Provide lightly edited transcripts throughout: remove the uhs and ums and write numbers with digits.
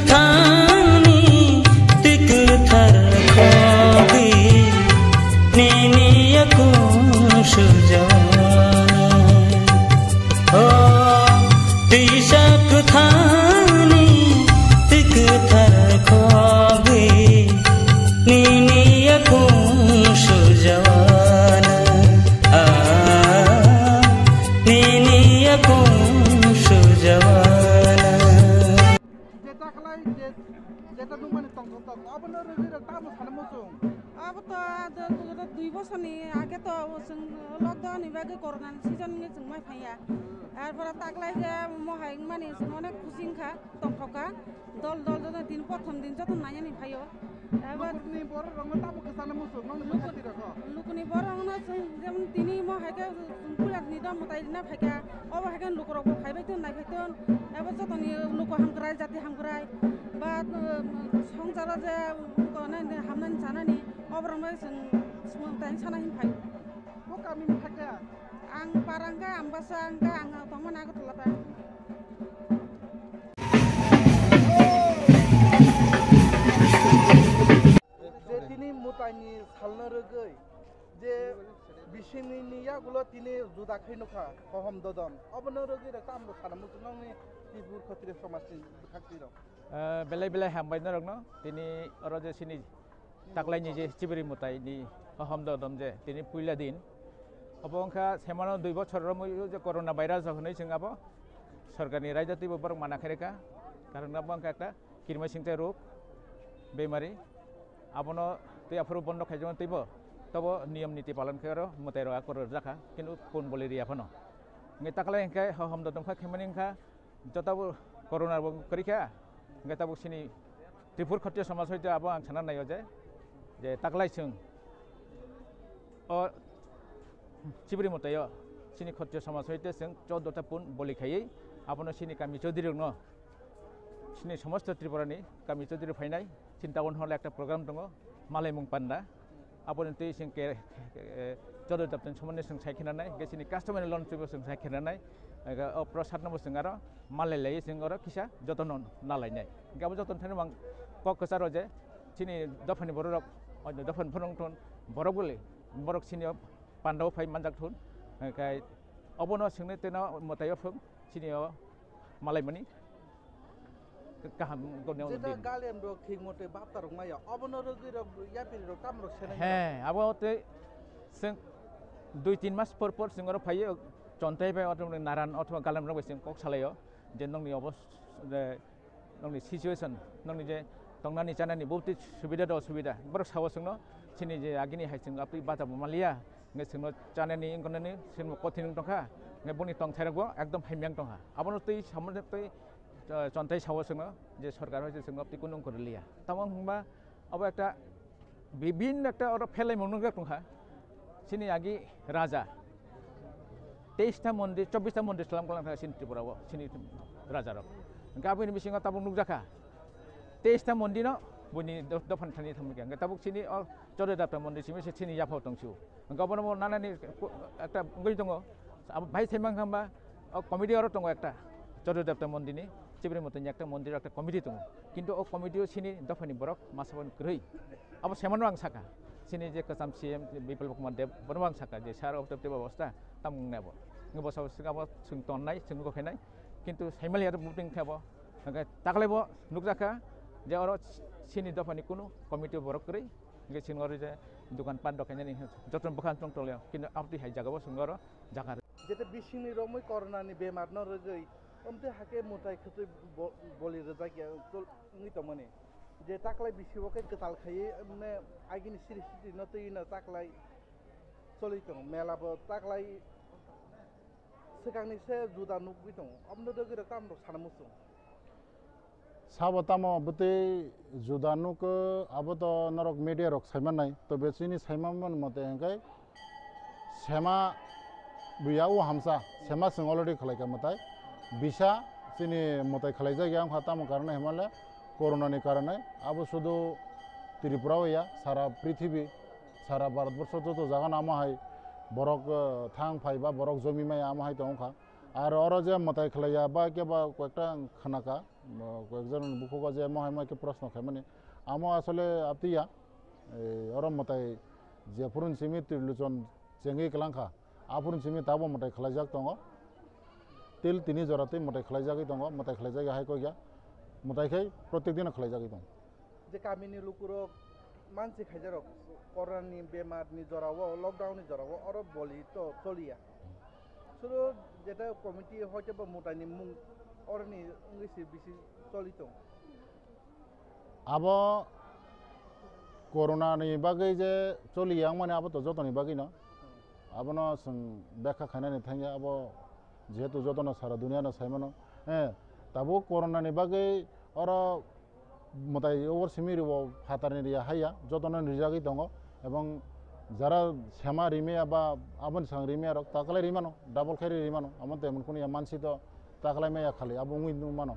थानी तिक थर खोगी नीनी यकुश जवाना ओ तिशक थानी तिक थर खोगी नीनी यकुश जवाना नीनी यकुश जवाना जेटा नुमाने तंग अब न रजिरा ताम सानमोसुं अब तो 2 बोसोरनि आगे तो जों लकडाउन बागै कर'ना सिजननि जों माइ फाया आरो ताकलाय जे महाय माने जों अनेक खुसिंखा तंथका दल दल जन दिन प्रथम दिन जतन नायनि फायो लुकुनि बर रंग ताम सानमोसुं नंग लुकुनि रखो लुकुनि बर रंग जों जेमन तिनि महायके पुलानि दाम मतायना फायका अब हायके लुकरक फायबायथन नायफायथन एबा जतनि लुक हामग्राय जाति हामग्राय बा संसारा जे नायनो हामनानै जानानै अब्रंबाय जों सोमोंथाय सानाय फायो को गामिनि फायका आं पारांगा आमबासा आंगा आं तंमोन आगतलाबा जे तिनि मुतायनि सालनो रगै जे बिसिनि यागुलो तिनि जुदाखै नखा कहम ददन अबनो रगै ताम सानमोसुं नंनि तिबुर खत्रि समाजनि खाक्ति दं बेलाय बेलाय हामबायना रंनो तिनि अरजे सिनि ताकलायनि जे चिबिरि मुतायनि कहम ददम जे तिनि पुइला दिन अब अंखा सेमानो 2 बछर जे कोरोना भाइरास हनै जों अब सरकारनि रायजातिबो बर मानाखैरेका कारण अब अंखा एकटा किरमासिंता रोग बेमारी आपनो ते आफरो बन्द खाइजों तैबो तब नियम नीति पालन करो मतेरो आकर जाखा किन्तु कोन बोलेरि आफनो nge takla engkai hom dodom kha khemani engka jotabu corona bo korika nge tabu sini tripur khotya samaj hoite abo ang sana nayo je taklai chung o chibri motayo sini khotya samaj hoite sing 14 ta pun boli khayei abono sini kami chodiri no sini समस्त त्रिपुरानि kami chodiri phainai चिन्तावन हल एक program दङ मालाय मुं पान्दा आबोन तै सिं के चदो दप्तन सोमने सिं साइखिनानै गेसिनि कास्टमार लोन ट्रिबो सिं साइखिनानै प्रसाद नमो सिं आरो मालाय लायै सिं आरो किसा जतन नालायनाय गाबो जतन थानो बां कक कसारो जे सिनि दफानि बरक दफान फरंथन बरक बोले बरक सिनि पान्दाव फाइ मानजाक थुन गाय अबनो सिंने तेना मतायो फुं सिनि मालाय मनि kaham gone jeta galen rok thik mote bapta rok maya abono rogi rok yapiri rok tam rok senai he abo te sing 2-3 mas por singoro phaye chontai bai otong naran अथवा galam rok sing kok salayo je nongni obos nongni situation nongni je tongnani chanani bauti subida do subida borok sawo singno sini je agini hai sing apri bata malia nge singno chanani ingonani singmo kothin tongkha nge boni tong thairago ekdom phaimyang tongha abono tei samone tei चन्थाइ सावसंग जे सरकार होइसे संग अपि कुनु करलिया तमं हंबा अब एकटा विभिन्न एकटा और फेलाय मनुगा तंखा सिनि आगि राजा 23 टा मन्दिर 24 टा मन्दिर सलाम कलाम सिनि त्रिपुराव सिनि राजा रक गाबिनि बिसिंग ताबुक नुजाखा 23 टा मन्दिर बुनि दफान थानि थामगे ताबुक सिनि चौदह टा मन्दिर सिमि सिनि याफाव तंसु गबनमो नानानि एकटा गय दङ अब भाइ थेमां हंबा कमिटि और दङ एकटा चौदह टा मन्दिरनि चिब्रे मतनि एकटा मन्दिर एकटा कमिटि दङ किन्तु ओ कमिटियाव सिनि दफानि बरक मासावन ग्रै अब सेमानो आं साका सिनि जे कसाम सीएम बिप्लब कुमार देब बरम आं साका जे सार अफ द अवस्था तामुंनाबो ngबसाव सिगाबो जों तननाय जों गखायनाय किन्तु साइमालि आरो बुटिं थाबो ताकलायबो नुकजाखा जे अर सिनि दफानि कुनु कमिटि बरक ग्रै गे सिंगर जे दुकान पान दखायनानि जतन बखान तंतले किन्तु आपति हाय जागाबो संगर जागा जेते बिसिंनि रमै करनानि बेमार न रगै ओमते हाके मुताय खतै बलि रजा गया तो नि त मने जे ताकलाय बिसिबोके गताल खायै माने आगिनि सिरिसिति न तैन ताकलाय सलितों मेलाबो ताकलाय सिगांनिसे जुदा नुगै दं अमनो दगैरा काम द सानमुसु साबतामो बते जुदानुक आबो नरक मीडिया रक साइमानाय तो बेसिनि साइमामन मते हंगाय सेमा बुयाव हामसा सेमा सिं अलरेडी खलायका मताय बिसा सिनि मताय खलायजा गया हाताम कारण हेमाले कोरोना नि कारण अब शुद्ध त्रिपुरा या सारा पृथ्वी सारा भारतवर्ष तो जागा नामा है बरक थांग फाइबा बरक जमी माय आमा है तंखा আর ওরা যে মতাই খেলাইয়া বা কেবা কয়েকটা খানাকা কয়েকজন বুকুকা যে মহাইমাকে প্রশ্ন খায় মানে আমো আসলে আপিয়া ওরা মতাই যে পুরন সিমি ত্রিলোচন চেঙ্গি কেলাংখা আপুরন সিমি তাবো মতাই খেলাইজাক দङ তিল তিনি জরাতে মতাই খেলাইজাগै দङ মতাই খেলাইজাগै হাই কইয়া মতাইখাই প্রত্যেক দিন খেলাইজাগै দङ যে কামিনী লুকুরক মানসি খাইজারক করোনানি বেমারনি জরাও লকডাউননি জরাও অর বলি তো চলিয়া শুধু যেটা কমিটি হয়তো বা মোটানি মুং অরনি ইংলিশ বেশি চলিত আবো করোনানি বাগै যে চলিया মানে আবো তো যতনি বাগै না আবনো जों ব্যাখ্যা খাইনানি थांया আবো যেহেতু যতন সারা দুনিয়ানো সাইমানো হ্যাঁ তাবো করোনানি বাগै অর মতাই ওর সিমিরিব ফাতারনি রিয়া হাইয়া যতন রিজাগै দङ এবং যারা শ্যামা রিমিয়া বা আবন সাং রিমিয়া রক তাকলাই রিমানো ডাবল খাইরি রিমানো আমন তেমন কোন মানসি তো তাকলাই মেয়া খালি আবো উই মানো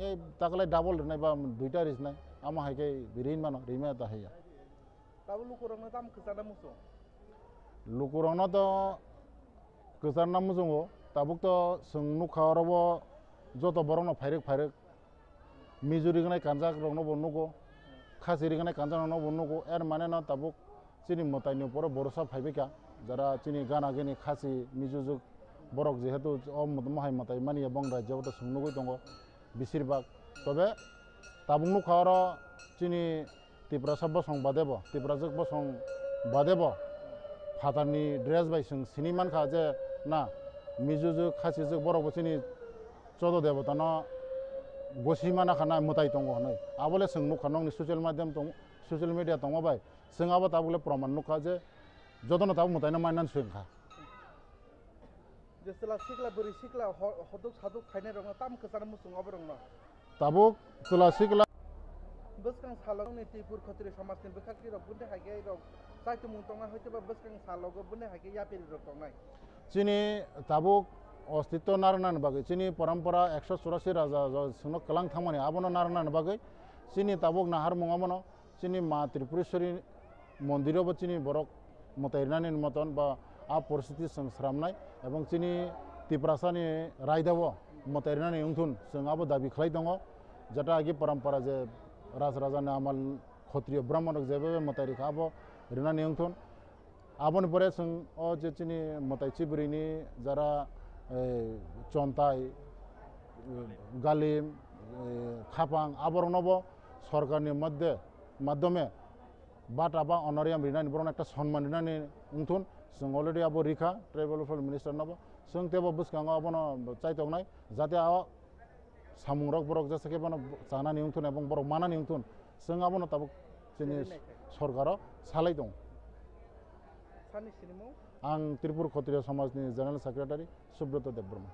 এই তাকলাই ডাবল নাই বা দুইটা রিস নাই আমা হাইকে রিন মানো রিমিয়া তা হাইয়া তাবো লুকুরকনো দাম খসানা মুসো লুকুরনো তো কসারনা মুজঙ্গো তাবুক তো जों नुखावराबो যত বড়নো ফাইরেক মিজুরি গনাই কানজাক রংনো বন্নুগো খাসিরি গনাই কানজাক রংনো বন্নুগো এর মানে না তাবুক চিনি মতাইনি উপরে বরসা ফাইবেকা যারা চিনি গানা গেনি খাসি মিজুজুক বরক যেহেতু মহাই মতাই মানিয়া বং রাজ্যও তো সুংনুগৈ দङ বেশিরভাগ তবে তাবুক নুখাওয়ারা চিনি তিপ্রাসাব বসং বাদেব তিপ্রাজক বসং বাদেব ফাতাरनि ड्रेस बाय जों सिनि मानखा जे ना मिजुजु खासिजु बरक चिनि चद देवता न गसि माना खाना मताय दङ नै आबले जों नुखा नंनि ससियेल माध्यम दङ ससियेल मिडिया दङ बाय जों आबो ताबले प्रमाण नुखा जे जदन ताब मतायना माननान सोंखा जेसला सिकला बोरै सिकला हदुक सादुक खायनाय रंना ताम खसाना मुसुं आबो रंना ताबुक चला सिकला बसकां सालंनि त्रिपुर खत्री समाजनि बेखाक्ति रक बुंदे हागे रक साइतु मुंतंना हयतोबा बसकां सालग बुंदे हागे यापेरि रक दंनाय चिनी ताबुक अस्तित्व नारनान बागै चिनी परम्परा 184 राजा सुनो कलां थांमानि आबनो नारनान बागै चिनी ताबुक नाहार मुङामनो चिनी मा त्रिपुरेश्वरी मन्दिरावबो चिनी बरक मतायनानि मतन बा आ परिस्थिति संस्रामनाय एबं चिनी तिप्रासानि रायदावो मतायनानि उंथुन जों आबो दाबि खालाय दङ जाटा आगे परम्परा जे राजराजानि आमाल क्षत्रिय ब्राह्मण जेबे मतायरिखा आबो रिनानि उंथुन आबोनि परे जों अ जे चिनी मताय चिबुरिनि जारा चन्ताय गालिम खापां आबरनबो सरकारनि माध्यमे बाटा बा अनारियाम रिनानि बरन একটা সম্মান रिनानि उंथुन जों अलरेडि आबो रिखा ट्राइबल वेलफेयार मिनिस्टार नबो जों तेबो बुसखाङो आबोनो चाइतंनाय जाते आ सामुंरक बरक जेसेके बनो जानानि उंथुन एबं बरक मानानि उंथुन जों आबोनो ताबो जोंनि सरकाराव सालाय दं सानि सिनिमु आं त्रिपुर क्षत्रिय समाजनि जेनेरेल सेक्रेटारि सुब्रत देबबर्मा